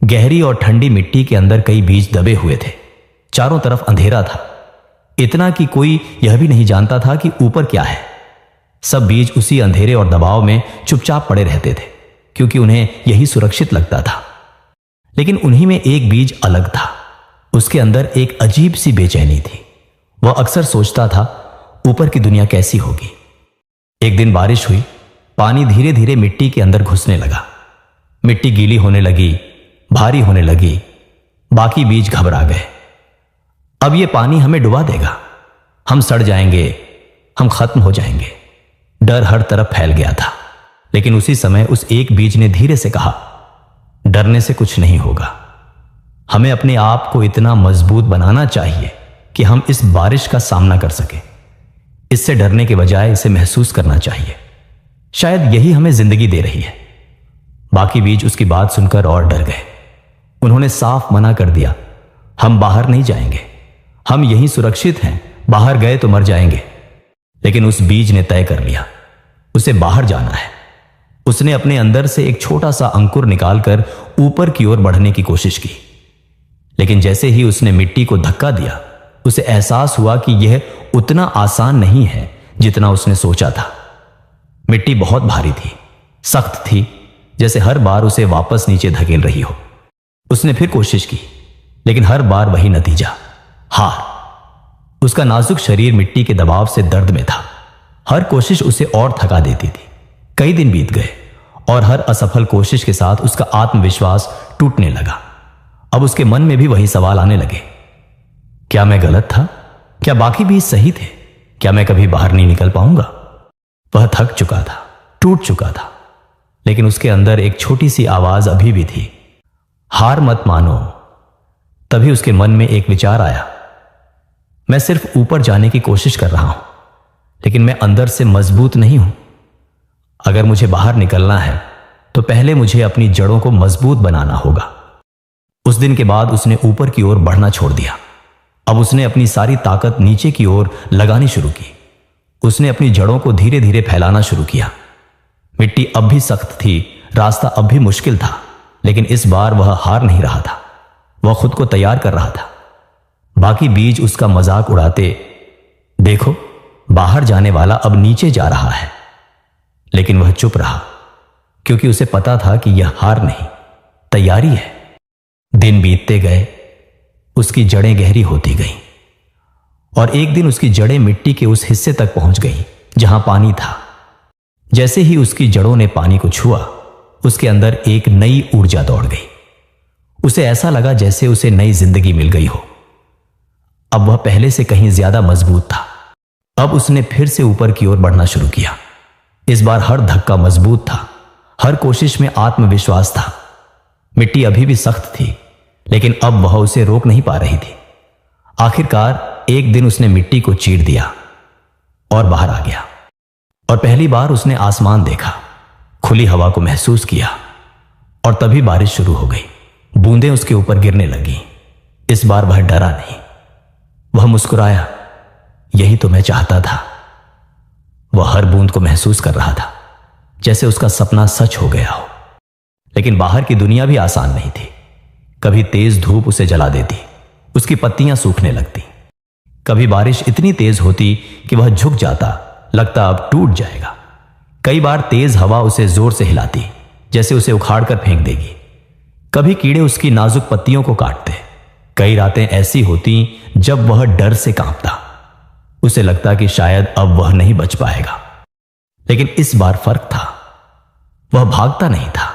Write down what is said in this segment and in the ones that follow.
गहरी और ठंडी मिट्टी के अंदर कई बीज दबे हुए थे। चारों तरफ अंधेरा था, इतना कि कोई यह भी नहीं जानता था कि ऊपर क्या है। सब बीज उसी अंधेरे और दबाव में चुपचाप पड़े रहते थे, क्योंकि उन्हें यही सुरक्षित लगता था। लेकिन उन्हीं में एक बीज अलग था। उसके अंदर एक अजीब सी बेचैनी थी। वह अक्सर सोचता था, ऊपर की दुनिया कैसी होगी। एक दिन बारिश हुई, पानी धीरे धीरे मिट्टी के अंदर घुसने लगा। मिट्टी गीली होने लगी, भारी होने लगी। बाकी बीज घबरा गए। अब यह पानी हमें डुबा देगा, हम सड़ जाएंगे, हम खत्म हो जाएंगे। डर हर तरफ फैल गया था। लेकिन उसी समय उस एक बीज ने धीरे से कहा, डरने से कुछ नहीं होगा। हमें अपने आप को इतना मजबूत बनाना चाहिए कि हम इस बारिश का सामना कर सकें। इससे डरने के बजाय इसे महसूस करना चाहिए। शायद यही हमें जिंदगी दे रही है। बाकी बीज उसकी बात सुनकर और डर गए। उन्होंने साफ मना कर दिया, हम बाहर नहीं जाएंगे, हम यहीं सुरक्षित हैं, बाहर गए तो मर जाएंगे। लेकिन उस बीज ने तय कर लिया, उसे बाहर जाना है। उसने अपने अंदर से एक छोटा सा अंकुर निकालकर ऊपर की ओर बढ़ने की कोशिश की। लेकिन जैसे ही उसने मिट्टी को धक्का दिया, उसे एहसास हुआ कि यह उतना आसान नहीं है जितना उसने सोचा था। मिट्टी बहुत भारी थी, सख्त थी, जैसे हर बार उसे वापस नीचे धकेल रही हो। उसने फिर कोशिश की, लेकिन हर बार वही नतीजा, हार। उसका नाजुक शरीर मिट्टी के दबाव से दर्द में था। हर कोशिश उसे और थका देती थी। कई दिन बीत गए और हर असफल कोशिश के साथ उसका आत्मविश्वास टूटने लगा। अब उसके मन में भी वही सवाल आने लगे, क्या मैं गलत था? क्या बाकी भी सही थे? क्या मैं कभी बाहर नहीं निकल पाऊंगा? वह थक चुका था, टूट चुका था। लेकिन उसके अंदर एक छोटी सी आवाज अभी भी थी, हार मत मानो। तभी उसके मन में एक विचार आया, मैं सिर्फ ऊपर जाने की कोशिश कर रहा हूं, लेकिन मैं अंदर से मजबूत नहीं हूं। अगर मुझे बाहर निकलना है तो पहले मुझे अपनी जड़ों को मजबूत बनाना होगा। उस दिन के बाद उसने ऊपर की ओर बढ़ना छोड़ दिया। अब उसने अपनी सारी ताकत नीचे की ओर लगानी शुरू की। उसने अपनी जड़ों को धीरे धीरे फैलाना शुरू किया। मिट्टी अब भी सख्त थी, रास्ता अब भी मुश्किल था, लेकिन इस बार वह हार नहीं रहा था। वह खुद को तैयार कर रहा था। बाकी बीज उसका मजाक उड़ाते, देखो बाहर जाने वाला अब नीचे जा रहा है। लेकिन वह चुप रहा, क्योंकि उसे पता था कि यह हार नहीं, तैयारी है। दिन बीतते गए, उसकी जड़ें गहरी होती गईं और एक दिन उसकी जड़ें मिट्टी के उस हिस्से तक पहुंच गईं जहां पानी था। जैसे ही उसकी जड़ों ने पानी को छुआ, उसके अंदर एक नई ऊर्जा दौड़ गई। उसे ऐसा लगा जैसे उसे नई जिंदगी मिल गई हो। अब वह पहले से कहीं ज्यादा मजबूत था। अब उसने फिर से ऊपर की ओर बढ़ना शुरू किया। इस बार हर धक्का मजबूत था, हर कोशिश में आत्मविश्वास था। मिट्टी अभी भी सख्त थी, लेकिन अब वह उसे रोक नहीं पा रही थी। आखिरकार एक दिन उसने मिट्टी को चीर दिया और बाहर आ गया। और पहली बार उसने आसमान देखा, खुली हवा को महसूस किया। और तभी बारिश शुरू हो गई। बूंदें उसके ऊपर गिरने लगी। इस बार वह डरा नहीं, वह मुस्कुराया, यही तो मैं चाहता था। वह हर बूंद को महसूस कर रहा था, जैसे उसका सपना सच हो गया हो। लेकिन बाहर की दुनिया भी आसान नहीं थी। कभी तेज धूप उसे जला देती, उसकी पत्तियां सूखने लगती। कभी बारिश इतनी तेज होती कि वह झुक जाता, लगता अब टूट जाएगा। कई बार तेज हवा उसे जोर से हिलाती, जैसे उसे उखाड़कर फेंक देगी। कभी कीड़े उसकी नाजुक पत्तियों को काटते। कई रातें ऐसी होती जब वह डर से कांपता। उसे लगता कि शायद अब वह नहीं बच पाएगा। लेकिन इस बार फर्क था, वह भागता नहीं था।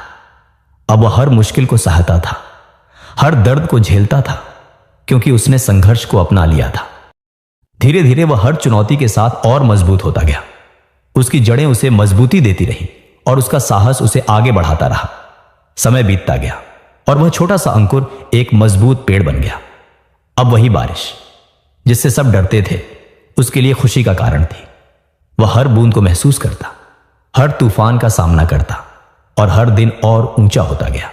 अब वह हर मुश्किल को सहता था, हर दर्द को झेलता था, क्योंकि उसने संघर्ष को अपना लिया था। धीरे धीरे वह हर चुनौती के साथ और मजबूत होता गया। उसकी जड़ें उसे मजबूती देती रहीं और उसका साहस उसे आगे बढ़ाता रहा। समय बीतता गया और वह छोटा सा अंकुर एक मजबूत पेड़ बन गया। अब वही बारिश, जिससे सब डरते थे, उसके लिए खुशी का कारण थी। वह हर बूंद को महसूस करता, हर तूफान का सामना करता और हर दिन और ऊंचा होता गया।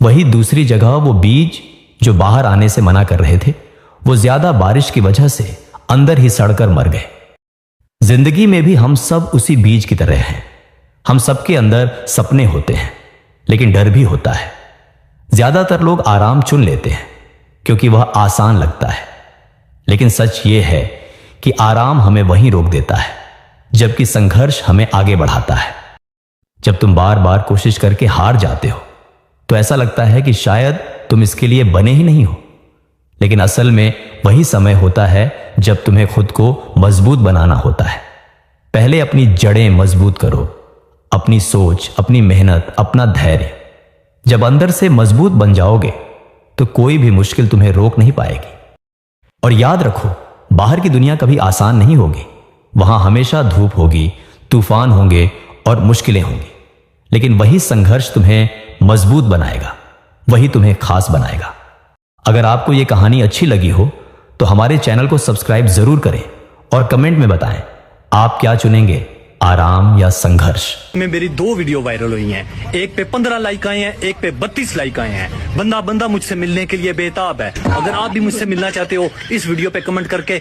वही दूसरी जगह वो बीज जो बाहर आने से मना कर रहे थे, वो ज्यादा बारिश की वजह से अंदर ही सड़कर मर गए। जिंदगी में भी हम सब उसी बीज की तरह हैं। हम सबके अंदर सपने होते हैं, लेकिन डर भी होता है। ज्यादातर लोग आराम चुन लेते हैं क्योंकि वह आसान लगता है, लेकिन सच यह है कि आराम हमें वहीं रोक देता है, जबकि संघर्ष हमें आगे बढ़ाता है। जब तुम बार बार कोशिश करके हार जाते हो तो ऐसा लगता है कि शायद तुम इसके लिए बने ही नहीं हो, लेकिन असल में वही समय होता है जब तुम्हें खुद को मजबूत बनाना होता है। पहले अपनी जड़ें मजबूत करो, अपनी सोच, अपनी मेहनत, अपना धैर्य। जब अंदर से मजबूत बन जाओगे तो कोई भी मुश्किल तुम्हें रोक नहीं पाएगी। और याद रखो, बाहर की दुनिया कभी आसान नहीं होगी। वहां हमेशा धूप होगी, तूफान होंगे और मुश्किलें होंगी, लेकिन वही संघर्ष तुम्हें मजबूत बनाएगा, वही तुम्हें खास बनाएगा। अगर आपको यह कहानी अच्छी लगी हो तो हमारे चैनल को सब्सक्राइब जरूर करें और कमेंट में बताएं आप क्या चुनेंगे, आराम या संघर्ष। में मेरी 2 वीडियो वायरल हुई हैं। एक पे 15 लाइक आए हैं, एक पे 32 लाइक आए हैं। बंदा मुझसे मिलने के लिए बेताब है। अगर आप भी मुझसे मिलना चाहते हो, इस वीडियो पे कमेंट करके